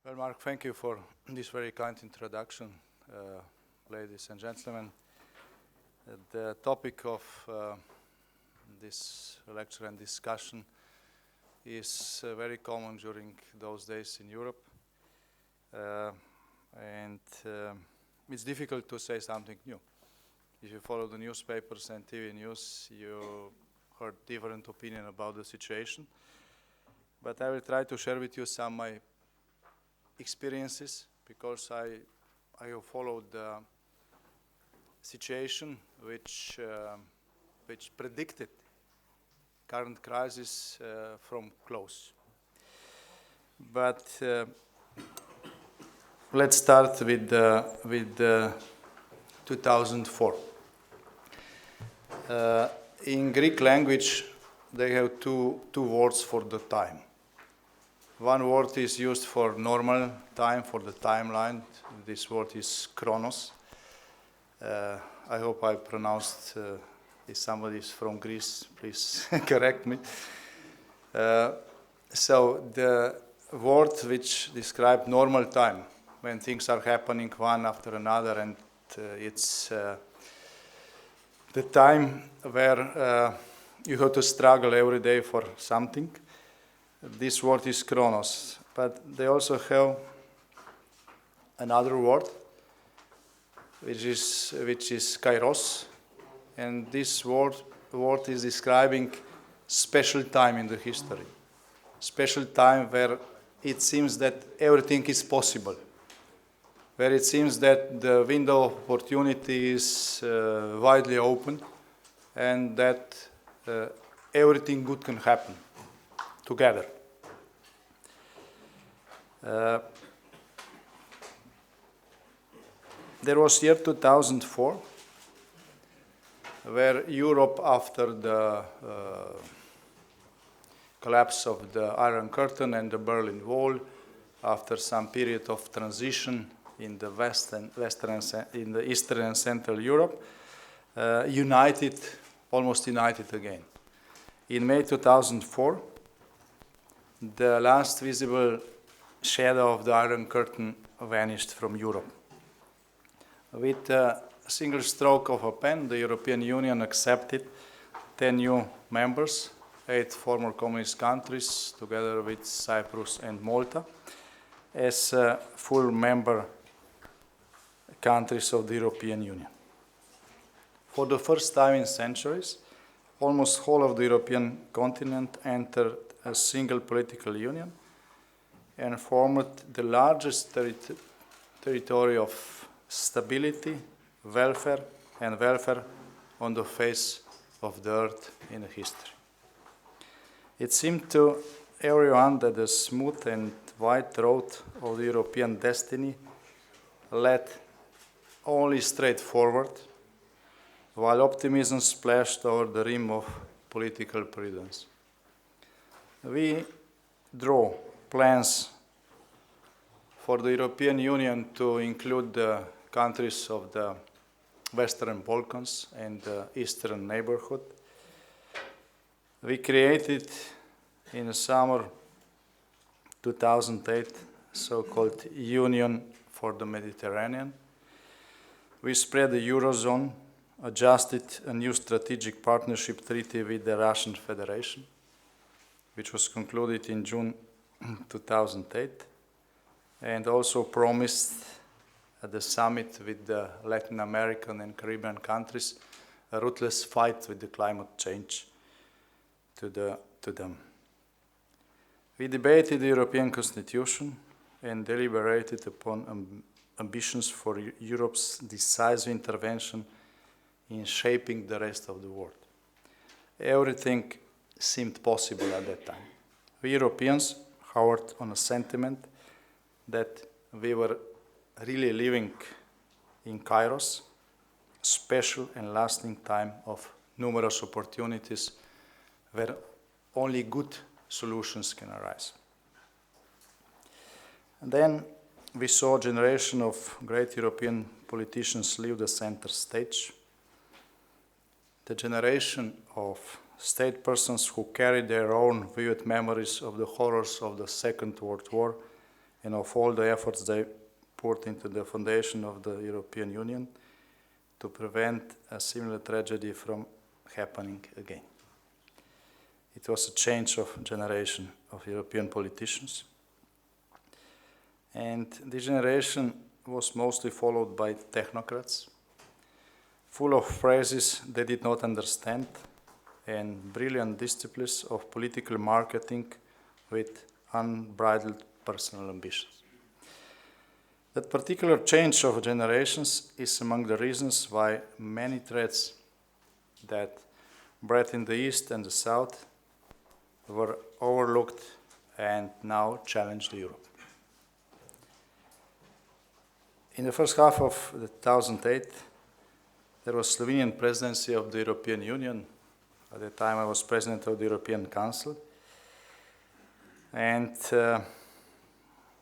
Well, Mark, thank you for this very kind introduction, ladies and gentlemen. The topic of this lecture and discussion is very common during those days in Europe. And it's difficult to say something new. If you follow the newspapers and TV news, you heard different opinion about the situation. But I will try to share with you some of my experiences, because I have followed the situation which predicted current crisis from close. But let's start with 2004. In Greek language, they have two words for the time. One word is used for normal time, for the timeline. This word is chronos. I hope I pronounced, if somebody is from Greece, please correct me. So the word which describes normal time, when things are happening one after another, and it's the time where you have to struggle every day for something. This word is chronos, but they also have another word, which is kairos, and this word is describing special time in the history, special time where it seems that everything is possible, where it seems that the window of opportunity is widely open, and that everything good can happen together. There was year 2004, where Europe, after the collapse of the Iron Curtain and the Berlin Wall, after some period of transition in the Eastern and Central Europe, almost united again. In May 2004, the last visible shadow of the Iron Curtain vanished from Europe. With a single stroke of a pen, the European Union accepted 10 new members, 8 former communist countries, together with Cyprus and Malta, as full member countries of the European Union. For the first time in centuries, almost whole of the European continent entered a single political union and formed the largest territory of stability, welfare on the face of the earth in history. It seemed to everyone that the smooth and wide road of the European destiny led only straight forward, while optimism splashed over the rim of political prudence. We draw plans for the European Union to include the countries of the Western Balkans and the Eastern neighborhood. We created in the summer 2008 so-called Union for the Mediterranean. We spread the Eurozone, adjusted a new strategic partnership treaty with the Russian Federation, which was concluded in June 2008, and also promised at the summit with the Latin American and Caribbean countries a ruthless fight with the climate change to them. We debated the European Constitution and deliberated upon ambitions for Europe's decisive intervention in shaping the rest of the world. Everything seemed possible at that time. We Europeans hovered on a sentiment that we were really living in Kairos, a special and lasting time of numerous opportunities where only good solutions can arise. And then we saw a generation of great European politicians leave the center stage. The generation of statespersons who carried their own vivid memories of the horrors of the Second World War and of all the efforts they put into the foundation of the European Union to prevent a similar tragedy from happening again. It was a change of generation of European politicians. And this generation was mostly followed by technocrats, full of phrases they did not understand, and brilliant disciplines of political marketing with unbridled personal ambitions. That particular change of generations is among the reasons why many threats that bred in the East and the South were overlooked and now challenged Europe. In the first half of 2008, there was Slovenian presidency of the European Union. At the time I was president of the European Council. And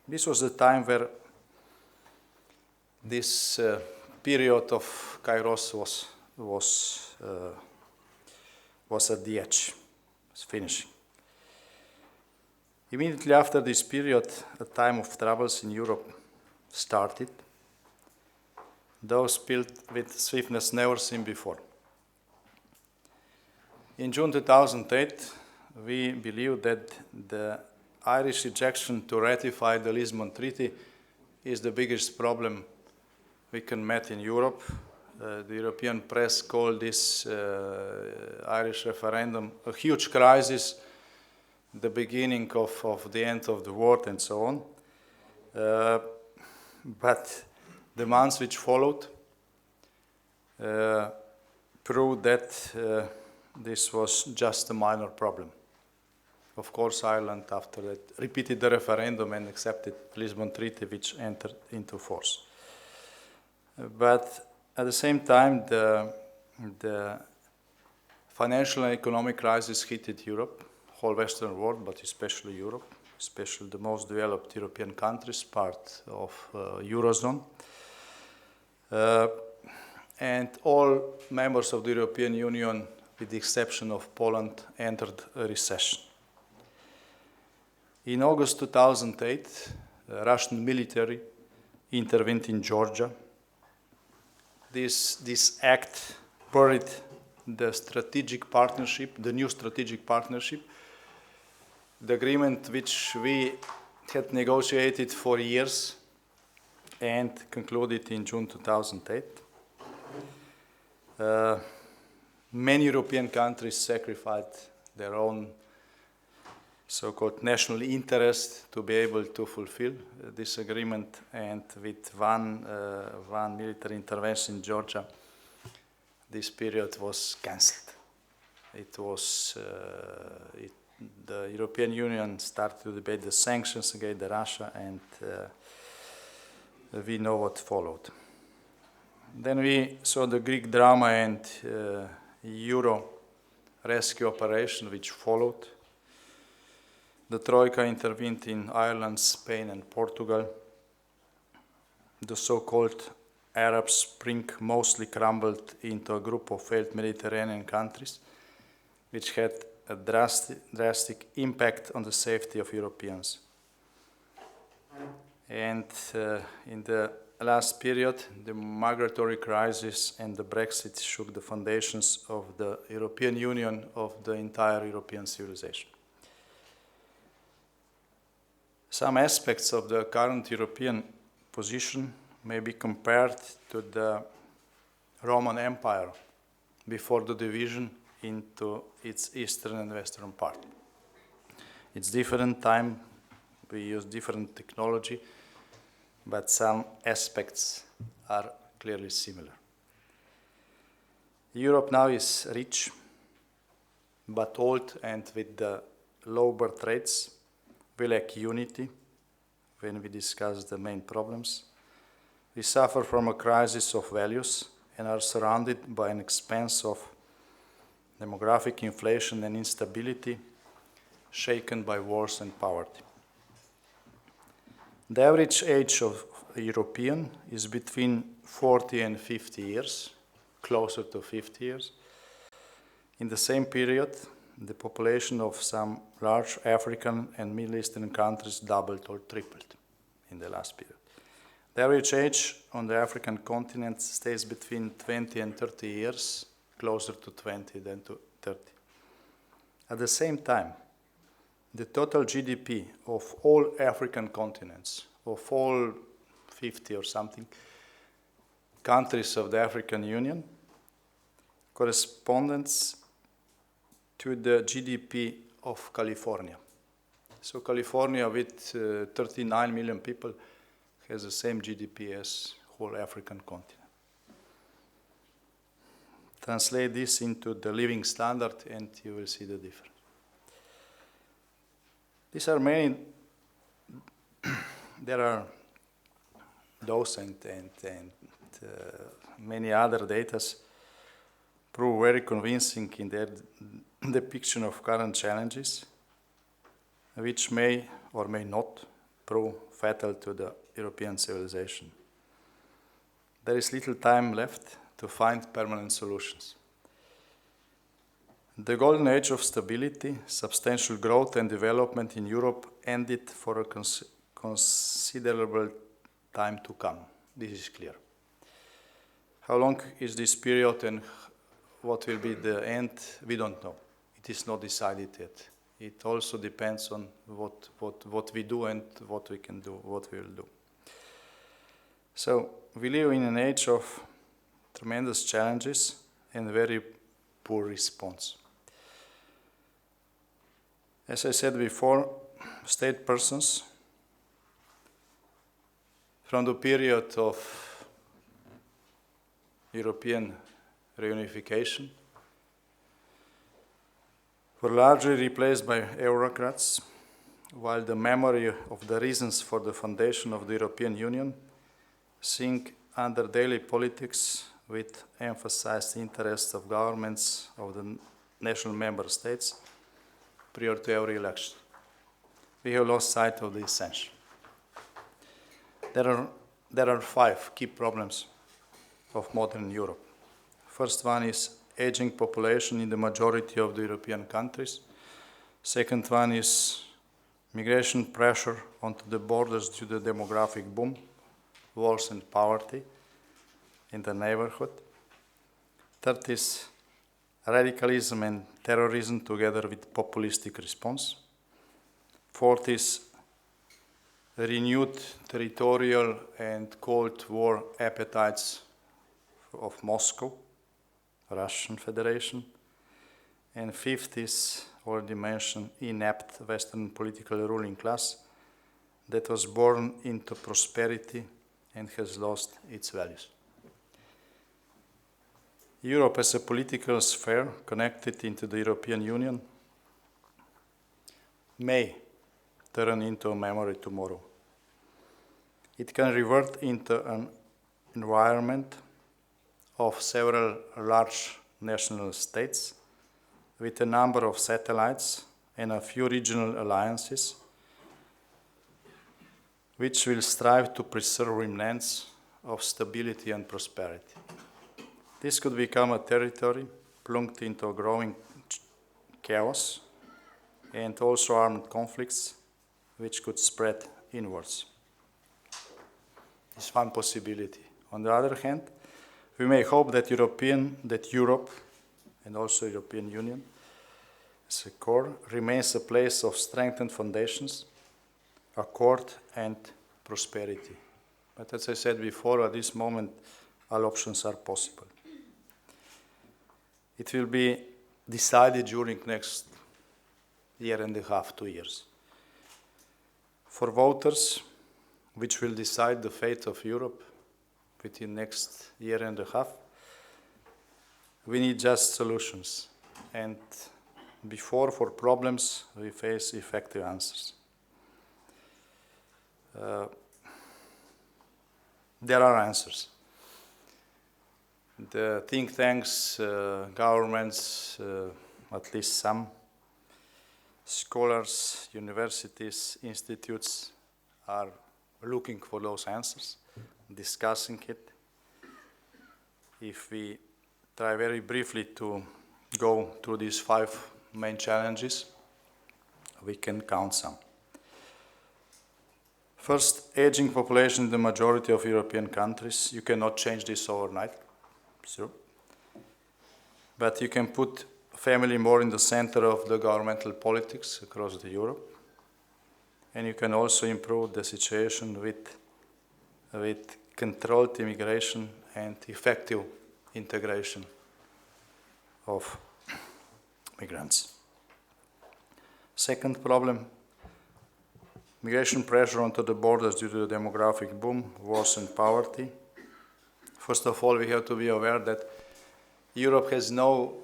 this was the time where this period of Kairos was at the edge, was finishing. Immediately after this period, a time of troubles in Europe started, those built with swiftness never seen before. In June 2008, we believed that the Irish rejection to ratify the Lisbon Treaty is the biggest problem we can meet in Europe. The European press called this Irish referendum a huge crisis, the beginning of the end of the world and so on. But the months which followed proved that this was just a minor problem. Of course, Ireland, after that, repeated the referendum and accepted the Lisbon Treaty, which entered into force. But at the same time, the financial and economic crisis hit Europe, whole Western world, but especially Europe, especially the most developed European countries, part of Eurozone. And all members of the European Union, with the exception of Poland, entered a recession. In August 2008, the Russian military intervened in Georgia. This act buried the strategic partnership, the new strategic partnership, the agreement which we had negotiated for years and concluded in June 2008. Many European countries sacrificed their own so-called national interest to be able to fulfill this agreement, and with one military intervention in Georgia, this period was cancelled. The European Union started to debate the sanctions against Russia, and we know what followed. Then we saw the Greek drama and Euro rescue operation which followed. The Troika intervened in Ireland, Spain, and Portugal. The so-called Arab Spring mostly crumbled into a group of failed Mediterranean countries, which had a drastic impact on the safety of Europeans. And in the last period, the migratory crisis and the Brexit shook the foundations of the European Union, of the entire European civilization. Some aspects of the current European position may be compared to the Roman Empire before the division into its eastern and western part. It's different time, we use different technology, but some aspects are clearly similar. Europe now is rich, but old, and with the low birth rates, we lack unity when we discuss the main problems. We suffer from a crisis of values and are surrounded by an expanse of demographic inflation and instability, shaken by wars and poverty. The average age of a European is between 40 and 50 years, closer to 50 years. In the same period, the population of some large African and Middle Eastern countries doubled or tripled. in the last period. The average age on the African continent stays between 20 and 30 years, closer to 20 than to 30. At the same time, the total GDP of all African continents, of all 50 or something countries of the African Union, corresponds to the GDP of California. So California, with 39 million people, has the same GDP as whole African continent. Translate this into the living standard and you will see the difference. These are many, there are those and many other data prove very convincing in their depiction of current challenges, which may or may not prove fatal to the European civilization. There is little time left to find permanent solutions. The golden age of stability, substantial growth and development in Europe ended for a considerable time to come. This is clear. How long is this period and what will be the end? We don't know. It is not decided yet. It also depends on what we do and what we can do, what we will do. So we live in an age of tremendous challenges and very poor response. As I said before, state persons from the period of European reunification were largely replaced by eurocrats, while the memory of the reasons for the foundation of the European Union sink under daily politics with emphasized interests of governments of the national member states prior to every election. We have lost sight of the essential. There are 5 key problems of modern Europe. First one is aging population in the majority of the European countries. Second one is migration pressure onto the borders due to the demographic boom, wars and poverty in the neighborhood. Third is radicalism and terrorism together with populistic response. Fourth is renewed territorial and Cold War appetites of Moscow, Russian Federation. And fifth is, already mentioned, inept Western political ruling class that was born into prosperity and has lost its values. Europe as a political sphere connected into the European Union may turn into a memory tomorrow. It can revert into an environment of several large national states with a number of satellites and a few regional alliances which will strive to preserve remnants of stability and prosperity. This could become a territory plunged into a growing chaos and also armed conflicts which could spread inwards. This is one possibility. On the other hand, we may hope that Europe and also European Union as a core remains a place of strengthened foundations, accord and prosperity. But as I said before, at this moment, all options are possible. It will be decided during next year and a half, 2 years. For voters, which will decide the fate of Europe within next year and a half, we need just solutions. And before, for problems, we face effective answers. There are answers. The think tanks, governments, at least some, scholars, universities, institutes are looking for those answers, discussing it. If we try very briefly to go through these 5 main challenges, we can count some. First, aging population in the majority of European countries. You cannot change this overnight, sure. But you can put family more in the center of the governmental politics across Europe. And you can also improve the situation with controlled immigration and effective integration of migrants. Second problem, migration pressure onto the borders due to the demographic boom, wars and poverty. First of all, we have to be aware that Europe has no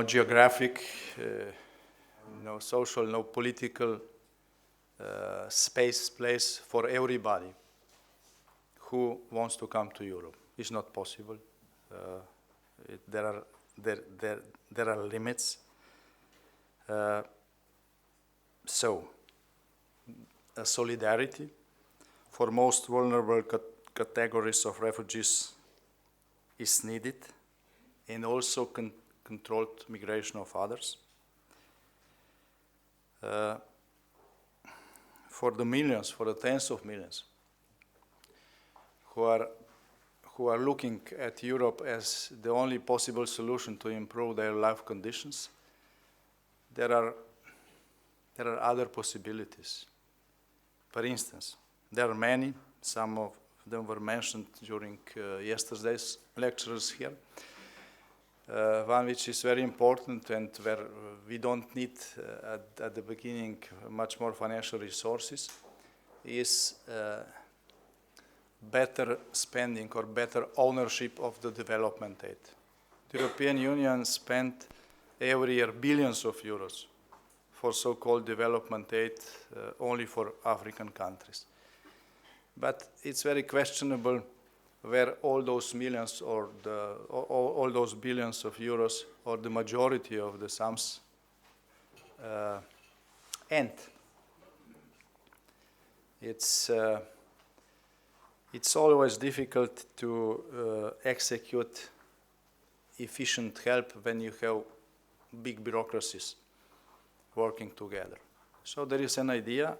geographic, no social, no political place for everybody who wants to come to Europe. It's not possible. There are limits. So, solidarity for most vulnerable categories of refugees is needed, and also controlled migration of others. For the millions, for the tens of millions, who are looking at Europe as the only possible solution to improve their life conditions, there are other possibilities. For instance, there are many, some of them were mentioned during yesterday's lectures here. One which is very important and where we don't need at the beginning much more financial resources is better spending or better ownership of the development aid. The European Union spent every year billions of euros for so-called development aid only for African countries. But it's very questionable where all those millions or all those billions of euros or the majority of the sums end. It's always difficult to execute efficient help when you have big bureaucracies working together. So there is an idea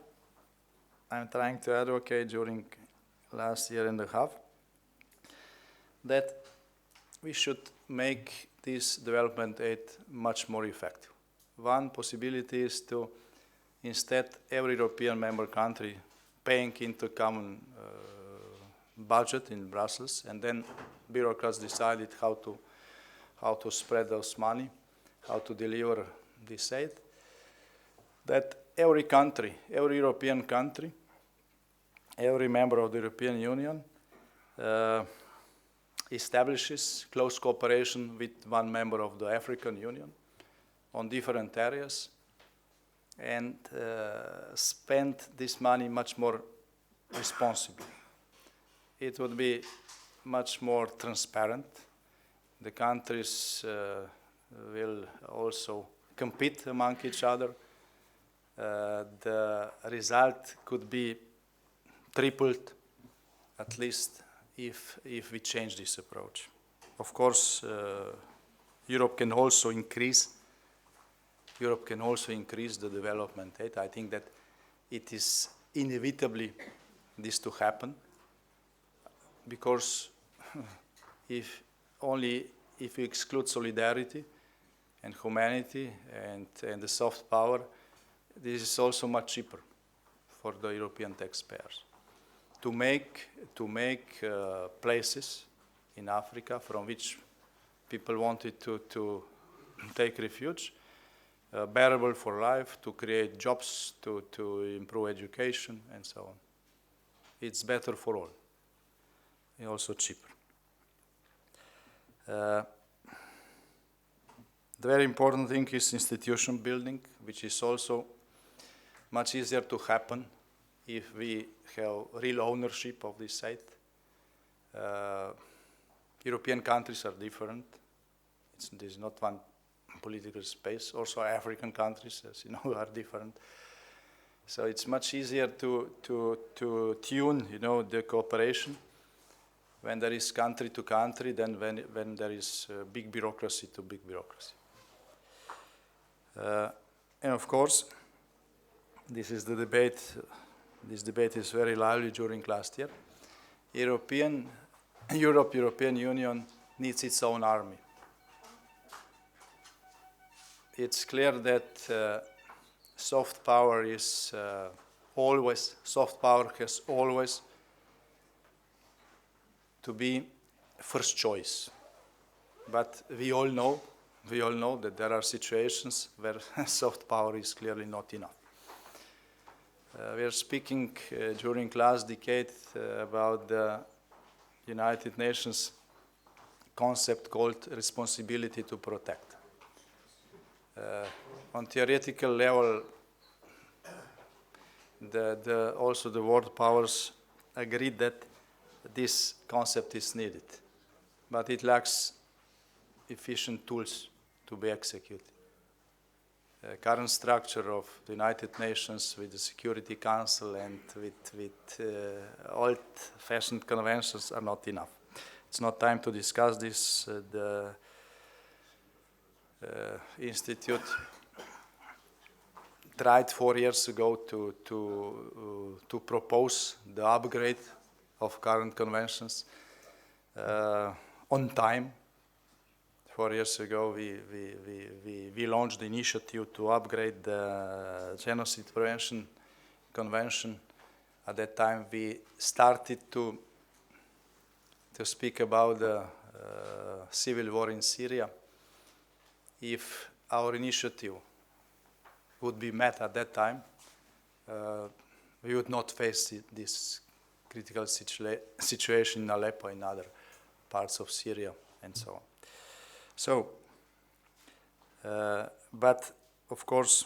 I'm trying to advocate during last year and a half, that we should make this development aid much more effective. One possibility is to, instead, every European member country paying into common budget in Brussels, and then bureaucrats decided how to spread those money, how to deliver this aid, that every country, every European country, every member of the European Union establishes close cooperation with one member of the African Union on different areas and spend this money much more responsibly. It would be much more transparent. The countries will also compete among each other. The result could be tripled, at least, if we change this approach. Of course, Europe can also increase the development aid. I think that it is inevitably this to happen, because if you exclude solidarity and humanity and the soft power, this is also much cheaper for the European taxpayers. To make places in Africa from which people wanted to take refuge, bearable for life, to create jobs, to improve education, and so on. It's better for all, and also cheaper. The very important thing is institution building, which is also much easier to happen if we have real ownership of this site. European countries are different. There's not one political space. Also African countries, as you know, are different. So it's much easier to tune, the cooperation when there is country to country than when there is big bureaucracy to big bureaucracy. And of course, this is the debate. This debate is very lively during last year. European Union needs its own army. It's clear that soft power has always to be first choice. But we all know that there are situations where soft power is clearly not enough. We are speaking during last decade about the United Nations concept called responsibility to protect. On theoretical level, also the world powers agreed that this concept is needed, but it lacks efficient tools to be executed. Current structure of the United Nations with the Security Council and with old-fashioned conventions are not enough. It's not time to discuss this. The Institute tried 4 years ago to propose the upgrade of current conventions on time. 4 years ago, we launched the initiative to upgrade the Genocide Prevention Convention. At that time, we started to speak about the civil war in Syria. If our initiative would be met at that time, we would not face this critical situation in Aleppo and other parts of Syria and so on. So, but of course,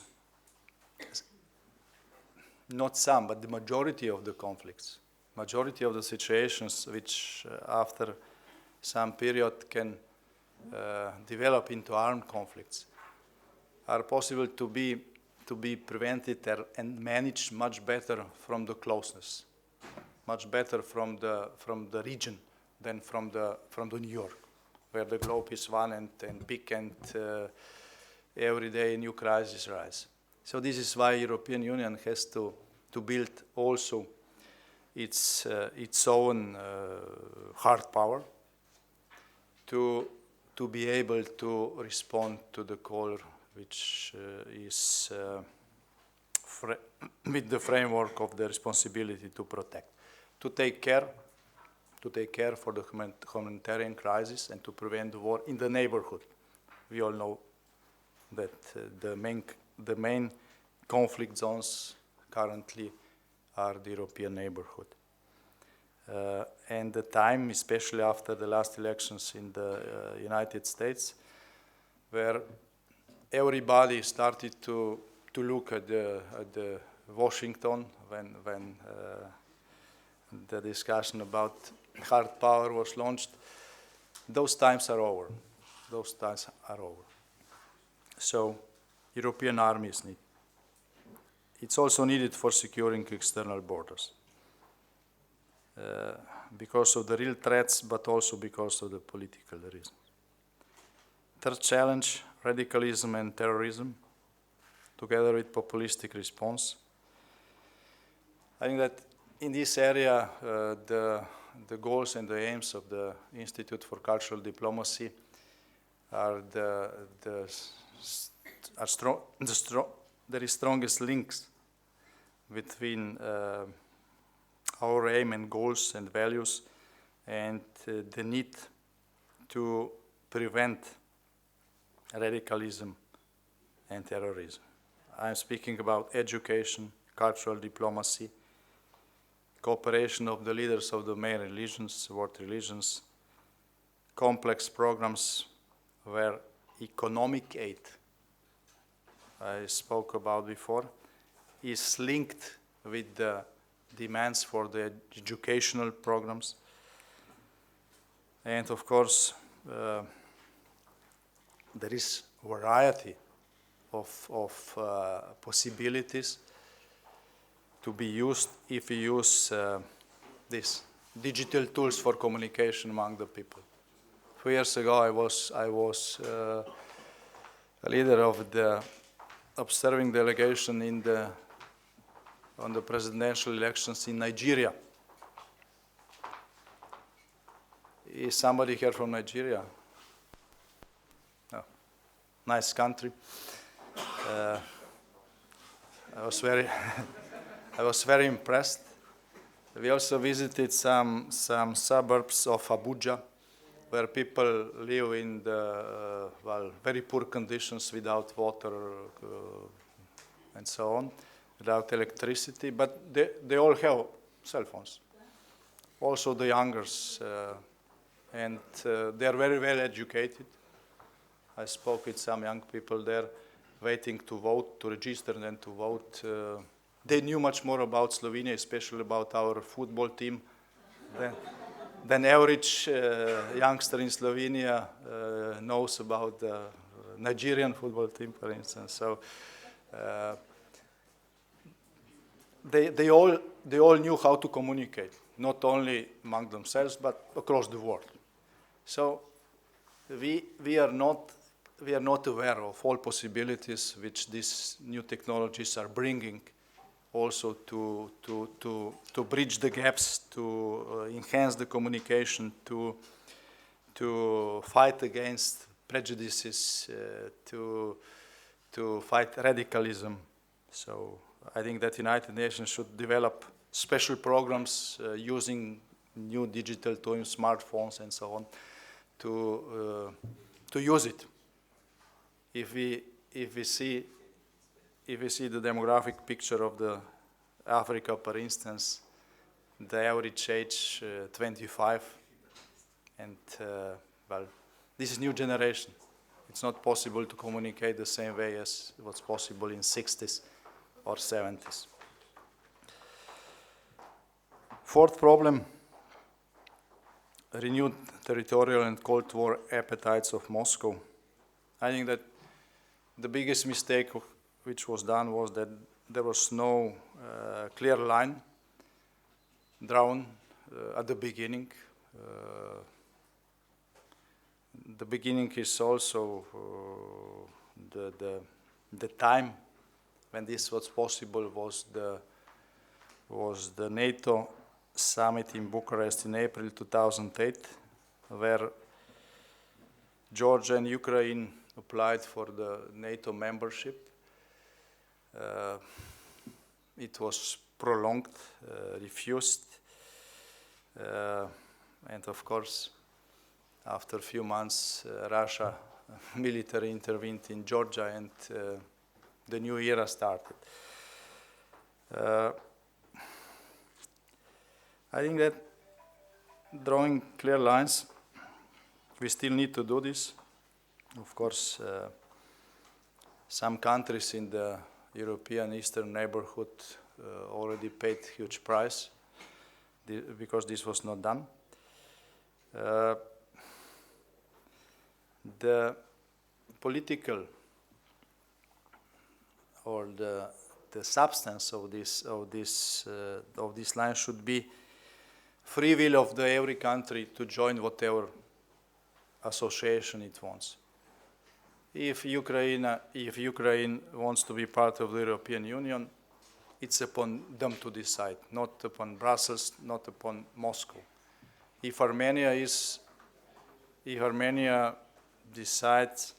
not some, but the majority of the conflicts, majority of the situations which after some period can develop into armed conflicts are possible to be prevented and managed much better from the closeness, much better from the region than from the New York, where the globe is one and big and every day new crises rise. So this is why European Union has to build also its own hard power to be able to respond to the call which is with the framework of the responsibility to protect, to take care for the humanitarian crisis and to prevent the war in the neighborhood. We all know that the main conflict zones currently are the European neighborhood. And the time, especially after the last elections in the United States, where everybody started to look at the Washington when the discussion about hard power was launched, those times are over. Those times are over. So, European army is needed. It's also needed for securing external borders. Because of the real threats, but also because of the political reasons. Third challenge, radicalism and terrorism, together with populistic response. I think that in this area, the goals and the aims of the Institute for Cultural Diplomacy are there is strongest links between our aim and goals and values and the need to prevent radicalism and terrorism. I'm speaking about education, cultural diplomacy, cooperation of the leaders of the main religions, world religions, complex programs where economic aid, I spoke about before, is linked with the demands for the educational programs. And of course, there is variety of possibilities to be used if we use these digital tools for communication among the people. 2 years ago, I was a leader of the observing delegation in the on the presidential elections in Nigeria. Is somebody here from Nigeria? Oh, nice country. I was very, I was very impressed. We also visited some suburbs of Abuja, where people live in the very poor conditions without water and so on, without electricity, but they all have cell phones. Also the youngers, and they are very well educated. I spoke with some young people there waiting to vote, to register and then to vote. They knew much more about Slovenia, especially about our football team, than average youngster in Slovenia knows about the Nigerian football team, for instance. So they all knew how to communicate, not only among themselves, but across the world. So we are not aware of all possibilities which these new technologies are bringing, also to bridge the gaps, to enhance the communication, to fight against prejudices, to fight radicalism. So I think that United Nations should develop special programs using new digital tools, smartphones, and so on, to use it. If we see the demographic picture of the Africa, for instance, the average age 25, and this is new generation. It's not possible to communicate the same way as was possible in 60s or 70s. Fourth problem, renewed territorial and Cold War appetites of Moscow. I think that the biggest mistake which was done was that there was no clear line drawn at the beginning. The beginning is also the time when this was possible was the NATO summit in Bucharest in April 2008, where Georgia and Ukraine applied for the NATO membership. It was prolonged, refused, and of course, after a few months, Russia military intervened in Georgia, and the new era started. I think that drawing clear lines, we still need to do this. Of course, some countries in the European Eastern neighborhood already paid huge price because this was not done. The political or the substance of this line should be free will of every country to join whatever association it wants. If Ukraine wants to be part of the European Union, it's upon them to decide, not upon Brussels, not upon Moscow. If Armenia decides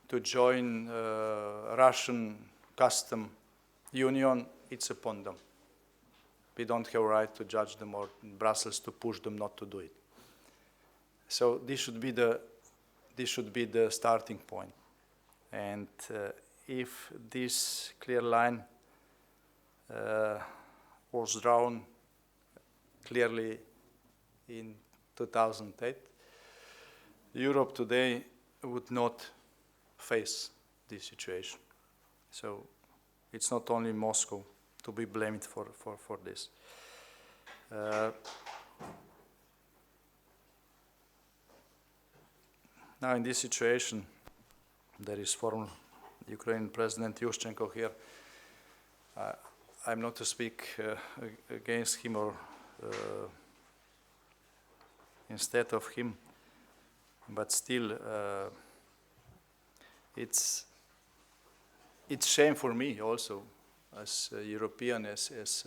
to join Russian custom union, it's upon them. We don't have a right to judge them or Brussels to push them not to do it. So this should be the starting point. And if this clear line was drawn clearly in 2008, Europe today would not face this situation. So it's not only Moscow to be blamed for this. Now in this situation, there is former Ukrainian President Yushchenko here. I'm not to speak against him or instead of him, but still it's shame for me also as European, as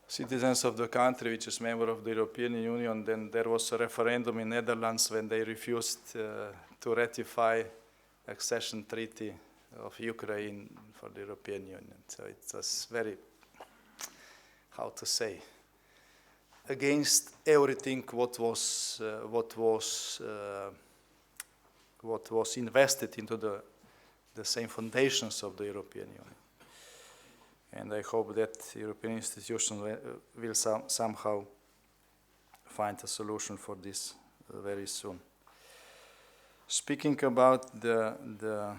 citizens of the country which is member of the European Union. Then there was a referendum in Netherlands when they refused to ratify accession treaty of Ukraine for the European Union. So it was very, how to say, against everything what was invested into the same foundations of the European Union. And I hope that European institutions will somehow find a solution for this very soon. Speaking about the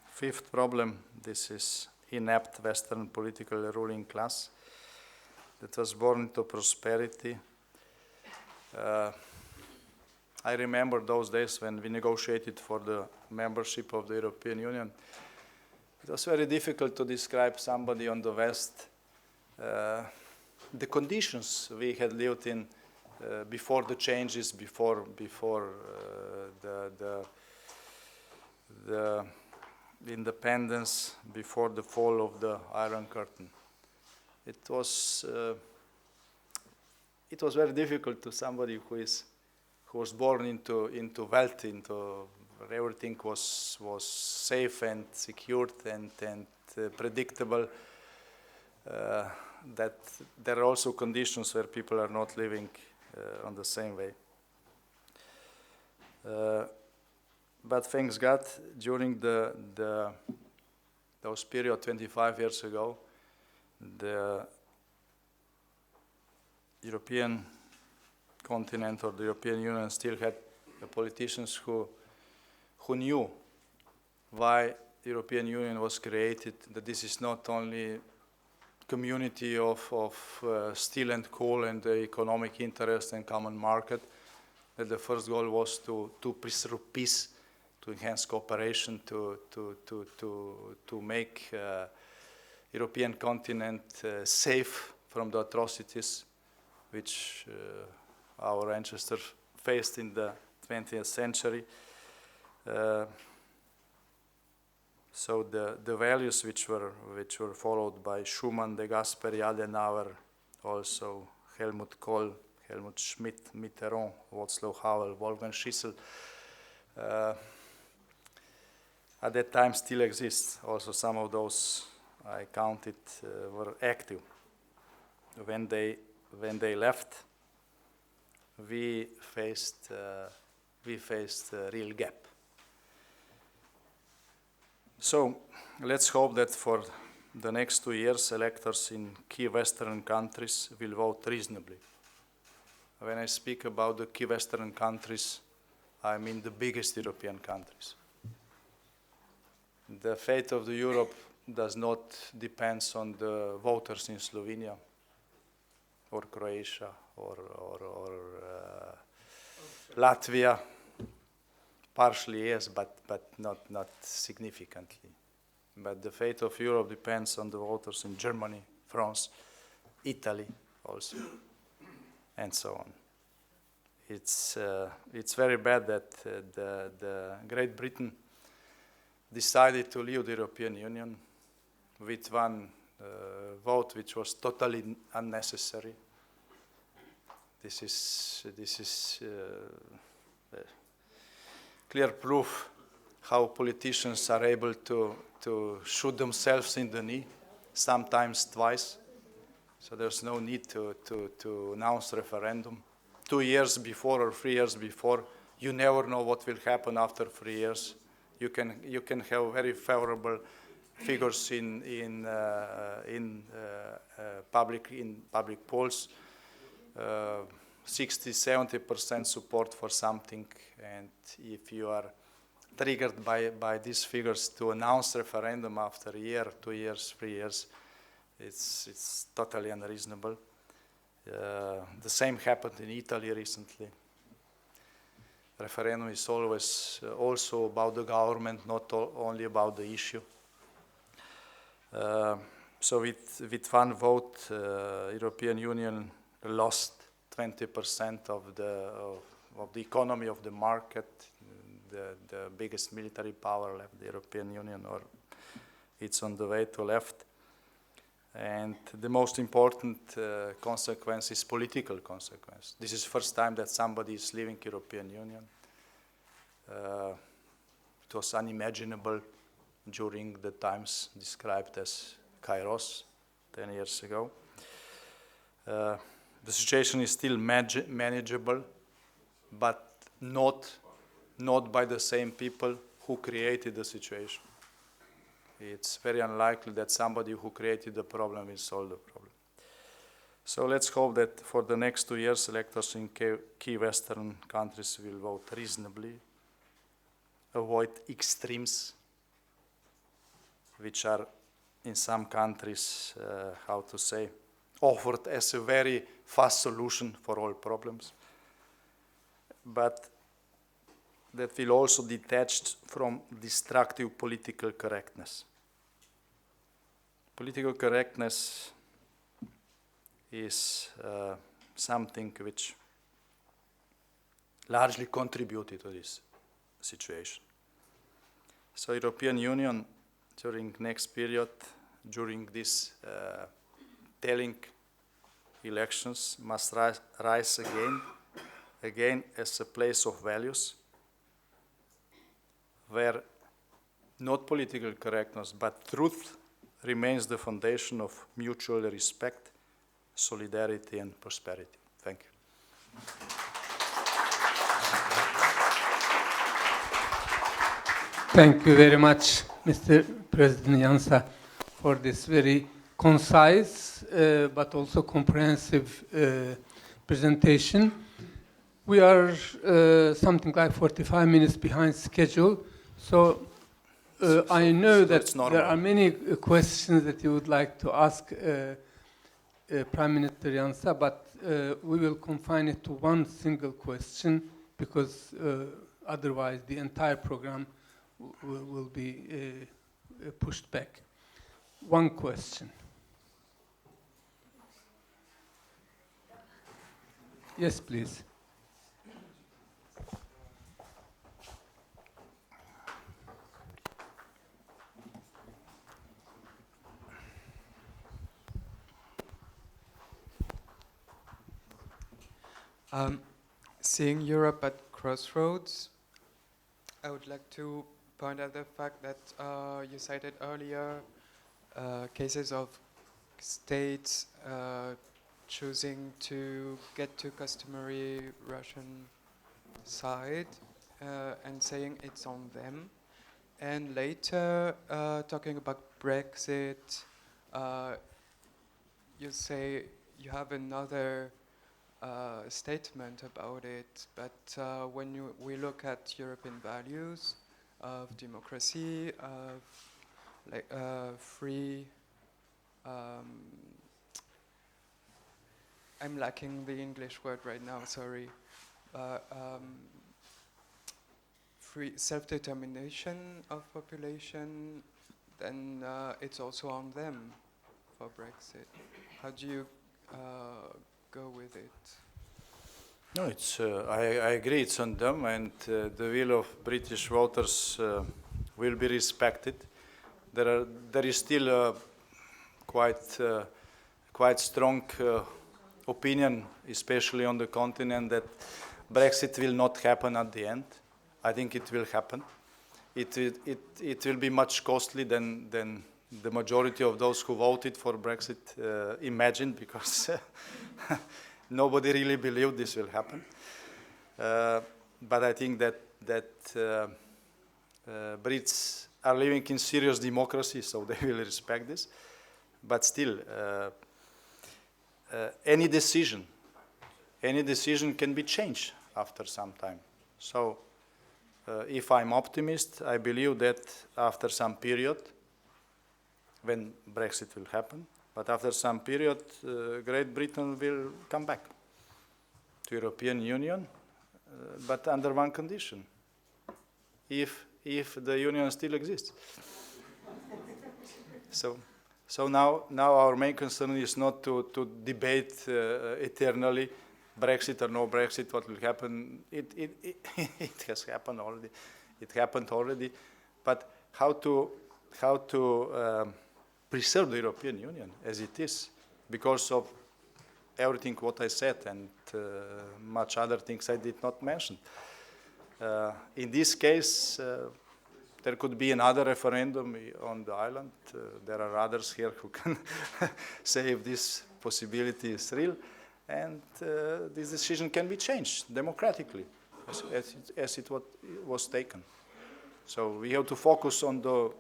fifth problem, this is inept Western political ruling class that was born into prosperity. I remember those days when we negotiated for the membership of the European Union. It was very difficult to describe somebody on the West, the conditions we had lived in before the changes, before the independence, before the fall of the Iron Curtain. It was very difficult to somebody who was born into wealth, into everything was safe and secured and predictable. That there are also conditions where people are not living on the same way. But thanks God, during those period 25 years ago, the European continent or the European Union still had politicians who knew why the European Union was created, that this is not only community of steel and coal and the economic interest and common market, that the first goal was to preserve peace, to enhance cooperation, to make European continent safe from the atrocities which our ancestors faced in the 20th century. So the values which were followed by Schuman, De Gasperi, Adenauer, also Helmut Kohl, Helmut Schmidt, Mitterrand, Václav Havel, Wolfgang Schüssel, at that time still exists. Also some of those I counted were active. When they left, we faced a real gap. So let's hope that for the next 2 years, electors in key Western countries will vote reasonably. When I speak about the key Western countries, I mean the biggest European countries. The fate of the Europe does not depend on the voters in Slovenia or Croatia or Latvia. Partially yes, but not significantly. But the fate of Europe depends on the voters in Germany, France, Italy also, and so on. It's very bad that the Great Britain decided to leave the European Union with one vote which was totally unnecessary. This is clear proof how politicians are able to shoot themselves in the knee, sometimes twice. So there's no need to announce referendum. 2 years before or 3 years before, you never know what will happen after 3 years. You can have very favorable figures in public polls, 60–70% support for something, and if you are triggered by these figures to announce referendum after a year, 2 years, 3 years, it's totally unreasonable. The same happened in Italy recently. Referendum is always also about the government, not only about the issue. So with one vote, European Union lost 20% of the economy of the market. The biggest military power left the European Union, or it's on the way to left. And the most important consequence is political consequence. This is the first time that somebody is leaving European Union. It was unimaginable during the times described as Kairos 10 years ago. The situation is still manageable, but not by the same people who created the situation. It's very unlikely that somebody who created the problem will solve the problem. So let's hope that for the next 2 years, electors in key Western countries will vote reasonably, avoid extremes, which are in some countries, offered as a very fast solution for all problems. But that will also detach from destructive political correctness. Political correctness is something which largely contributed to this situation. So European Union during next period, during this telling elections, must rise again as a place of values, where not political correctness, but truth remains the foundation of mutual respect, solidarity, and prosperity. Thank you. Thank you very much, Mr. President Jansa, for this very concise but also comprehensive presentation. We are something like 45 minutes behind schedule, so I know that there are many questions that you would like to ask Prime Minister Jansa, but we will confine it to one single question, because otherwise the entire program will be pushed back. One question. Yes, please. Seeing Europe at crossroads, I would like to point out the fact that you cited earlier cases of states choosing to get to customary Russian side and saying it's on them. And later, talking about Brexit, you say you have another statement about it, but when we look at European values of democracy, of free, I'm lacking the English word right now, sorry, free self-determination of population, then it's also on them for Brexit. How do you go with it? No, it's. I agree. It's on them, and the will of British voters will be respected. There is still a quite strong opinion, especially on the continent, that Brexit will not happen at the end. I think it will happen. It will be much costly than the majority of those who voted for Brexit imagined, because nobody really believed this will happen. But I think that Brits are living in serious democracy, so they will respect this. But still, any decision can be changed after some time. So if I'm optimist, I believe that after some period, when Brexit will happen, but after some period, Great Britain will come back to European Union, but under one condition: if the Union still exists. So now our main concern is not to debate eternally Brexit or no Brexit, what will happen. It has happened already. It happened already, but how to preserve the European Union as it is, because of everything what I said and much other things I did not mention. In this case, there could be another referendum on the island. There are others here who can say if this possibility is real, and this decision can be changed democratically, as it was taken. So we have to focus on the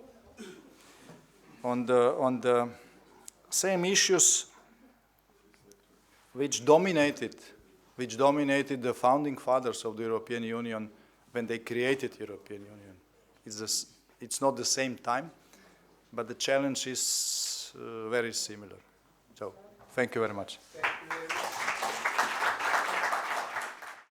same issues which dominated the founding fathers of the European Union when they created the European Union. It's not the same time, but the challenge is very similar. So, thank you very much. Thank you very much.